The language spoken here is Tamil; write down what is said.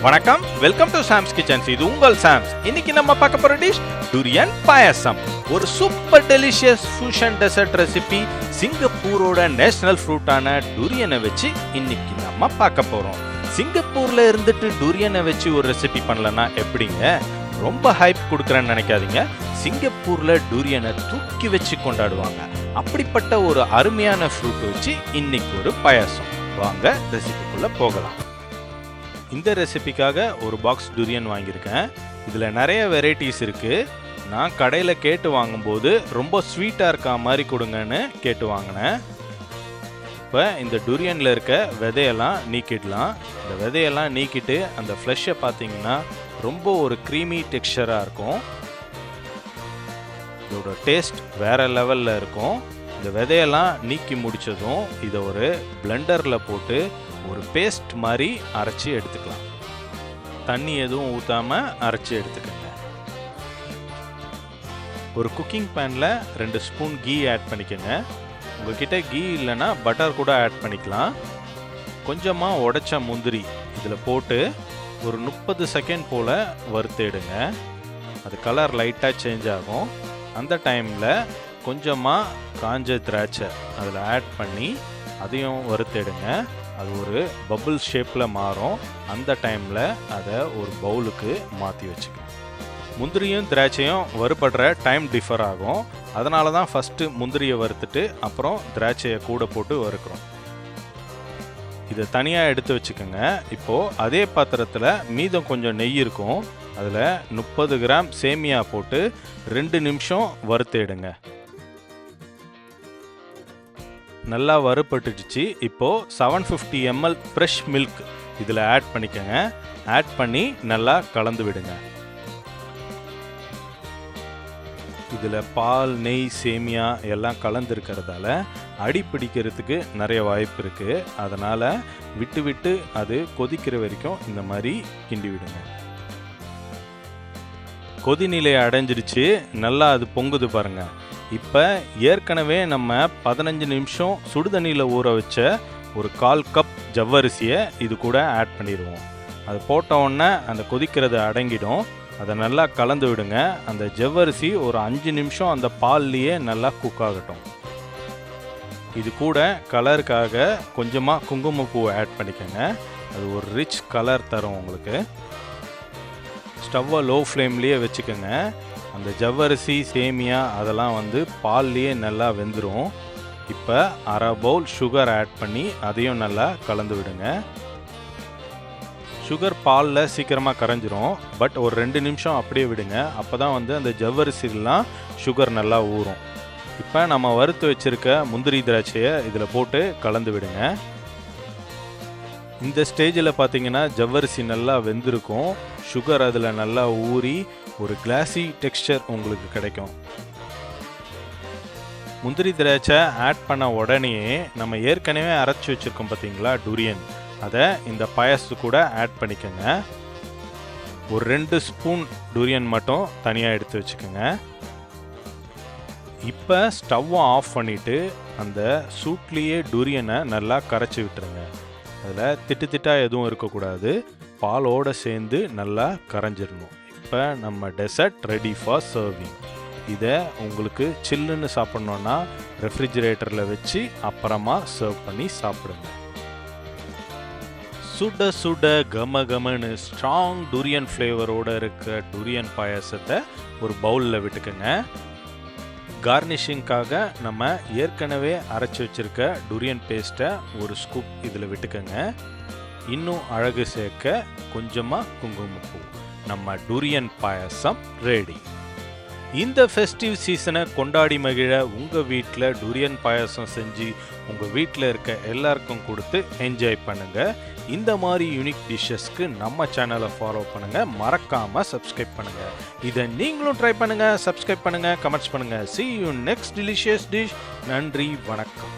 வணக்கம், வெல்கம் டு சாம்ஸ் கிச்சன்ஸ். இது உங்கள் சாம்ஸ். இன்னைக்கு நம்ம பார்க்க போற டிஷ் டூரியன் பாயாசம். ஒரு super delicious fusion dessert recipe. சிங்கப்பூரோட நேஷனல் ஃப்ரூட்டான டூரியனை வச்சு இன்னைக்கு நம்ம பார்க்க போறோம். சிங்கப்பூர்ல இருந்துட்டு டூரியனை வச்சு ஒரு ரெசிபி பண்ணலன்னா எப்படிங்க? ரொம்ப ஹைப் கொடுக்குறேன்னு நினைக்காதீங்க. சிங்கப்பூர்ல டூரியனை தூக்கி வச்சு கொண்டாடுவாங்க. அப்படிப்பட்ட ஒரு அருமையான ஃப்ரூட் வச்சு இன்னைக்கு ஒரு பாயாசம். வாங்க ரெசிபிக்குள்ள போகலாம். இந்த ரெசிபிக்காக ஒரு பாக்ஸ் டூரியன் வாங்கியிருக்கேன். இதில் நிறைய வெரைட்டிஸ் இருக்குது. நான் கடையில் கேட்டு வாங்கும்போது ரொம்ப ஸ்வீட்டாக இருக்கா மாதிரி கொடுங்கன்னு கேட்டு வாங்கினேன். இப்போ இந்த டூரியனில் இருக்க விதையெல்லாம் நீக்கிடலாம். இந்த விதையெல்லாம் நீக்கிட்டு அந்த ஃப்ளஷை பார்த்தீங்கன்னா ரொம்ப ஒரு க்ரீமி டெக்ஸ்சராக இருக்கும். இதோட டேஸ்ட் வேறு லெவலில் இருக்கும். இந்த விதையெல்லாம் நீக்கி முடித்ததும் இதை ஒரு பிளெண்டரில் போட்டு ஒரு பேஸ்ட் மாதிரி அரைச்சி எடுத்துக்கலாம். தண்ணி எதுவும் ஊற்றாமல் அரைச்சி எடுத்துக்கோங்க. ஒரு குக்கிங் பேனில் 2 ஸ்பூன் கீ ஆட் பண்ணிக்கோங்க. உங்ககிட்ட கீ இல்லைன்னா பட்டர் கூட ஆட் பண்ணிக்கலாம். கொஞ்சமாக உடைச்ச முந்திரி இதில் போட்டு ஒரு 30 செகண்ட் போல் வறுத்தெடுங்க. அது கலர் லைட்டாக சேஞ்ச் ஆகும். அந்த டைமில் கொஞ்சமாக காஞ்ச திராட்சை அதில் ஆட் பண்ணி அதையும் வறுத்தெடுங்க. அது ஒரு பபுள் ஷேப்பில் மாறும். அந்த டைமில் அதை ஒரு பவுலுக்கு மாற்றி வச்சுக்கணும். முந்திரியும் திராட்சையும் வறுபடுற டைம் டிஃபர் ஆகும். அதனால தான் ஃபஸ்ட்டு முந்திரியை வறுத்துட்டு அப்புறம் திராட்சையை கூட போட்டு வறுக்கிறோம். இதை தனியாக எடுத்து வச்சுக்கோங்க. இப்போது அதே பாத்திரத்தில் மீதம் கொஞ்சம் நெய் இருக்கும். அதில் 30 கிராம் சேமியா போட்டு 2 நிமிஷம் வறுத்தெடுங்க. நல்லா வறுபட்டுடுச்சு. இப்போது 750 ml ஃப்ரெஷ் மில்க் இதில் ஆட் பண்ணிக்கோங்க. ஆட் பண்ணி நல்லா கலந்து விடுங்க. இதில் பால், நெய், சேமியா எல்லாம் கலந்துருக்கிறதால அடி பிடிக்கிறதுக்கு நிறைய வாய்ப்பு இருக்குது. அதனால் விட்டு விட்டு அது கொதிக்கிற வரைக்கும் இந்த மாதிரி கிண்டி விடுங்க. கொதிநிலை அடைஞ்சிடுச்சு. நல்லா அது பொங்குது பாருங்கள். இப்போ ஏற்கனவே நம்ம 15 நிமிஷம் சுடுதண்ணியில் ஊற வச்ச ஒரு 1/4 கப் ஜவ்வரிசியை இது கூட ஆட் பண்ணிடுவோம். அது போட்ட உடனே அந்த கொதிக்கிறது அடங்கிடும். அதை நல்லா கலந்து விடுங்க. அந்த ஜவ்வரிசி ஒரு 5 நிமிஷம் அந்த பால்லையே நல்லா குக் ஆகட்டும். இது கூட கலருக்காக கொஞ்சமாக குங்குமப்பூ ஆட் பண்ணிக்கோங்க. அது ஒரு ரிச் கலர் தரும் உங்களுக்கு. ஸ்டவ்வை லோ ஃப்ளேம்லேயே வச்சுக்கோங்க. அந்த ஜவ்வரிசி, சேமியா அதெல்லாம் பால்லையே நல்லா வெந்துடும். இப்போ 1/2 பவுல் சுகர் ஆட் பண்ணி அதையும் நல்லா கலந்து விடுங்க. சுகர் பாலில் சீக்கிரமாக கரைஞ்சிரும். பட் ஒரு 2 நிமிஷம் அப்படியே விடுங்க. அப்போ தான் அந்த ஜவ்வரிசிலாம் சுகர் நல்லா ஊறும். இப்போ நம்ம வறுத்து வச்சுருக்க முந்திரி திராட்சையை இதில் போட்டு கலந்து விடுங்க. இந்த ஸ்டேஜில் பார்த்தீங்கன்னா ஜவ்வரிசி நல்லா வெந்திருக்கும். சுகர் அதில் நல்லா ஊறி ஒரு கிளாஸி டெக்ஸ்சர் உங்களுக்கு கிடைக்கும். முந்திரி திராட்சை ஆட் பண்ண உடனே நம்ம ஏற்கனவே அரைச்சி வச்சுருக்கோம் பார்த்தீங்களா டூரியன், அதை இந்த பாயாசத்து கூட ஆட் பண்ணிக்கோங்க. ஒரு 2 ஸ்பூன் டூரியன் மட்டும் தனியாக எடுத்து வச்சுக்கோங்க. இப்போ ஸ்டவ்வை ஆஃப் பண்ணிவிட்டு அந்த சூட்லேயே டூரியனை நல்லா கரைச்சி விட்டுருங்க. அதில் திட்டாக எதுவும் இருக்கக்கூடாது. பாலோடு சேர்ந்து நல்லா கரைஞ்சிடணும். இப்போ நம்ம டெசர்ட் ரெடி ஃபார் சர்விங். இதை உங்களுக்கு சில்லுன்னு சாப்பிட்ணுன்னா ரெஃப்ரிஜிரேட்டரில் வச்சு அப்புறமா சர்வ் பண்ணி சாப்பிடுங்க. சுட சுட கம கமன்னு ஸ்ட்ராங் டூரியன் ஃப்ளேவரோடு இருக்க டூரியன் பாயாசத்தை ஒரு பவுலில் விட்டுக்குங்க. கார்னிஷிங்காக நம்ம ஏற்கனவே அரைச்சி வச்சுருக்க டூரியன் பேஸ்ட்டை ஒரு ஸ்கூப் இதில் விட்டுக்கோங்க. இன்னும் அழகு சேர்க்க கொஞ்சமாக குங்குமப்பூ. நம்ம டூரியன் பாயாசம் ரெடி. இந்த ஃபெஸ்டிவ் சீசனை கொண்டாடி மகிழ உங்கள் வீட்டில் டூரியன் பாயாசம் செஞ்சு உங்கள் வீட்டில் இருக்க எல்லாருக்கும் கொடுத்து என்ஜாய் பண்ணுங்கள். இந்த மாதிரி யூனிக் டிஷ்ஷஸ்க்கு நம்ம சேனலை ஃபாலோ பண்ணுங்கள். மறக்காமல் சப்ஸ்கிரைப் பண்ணுங்கள். இதை நீங்களும் ட்ரை பண்ணுங்கள், சப்ஸ்கிரைப் பண்ணுங்கள், கமெண்ட்ஸ் பண்ணுங்கள். See you next delicious dish. நன்றி, வணக்கம்.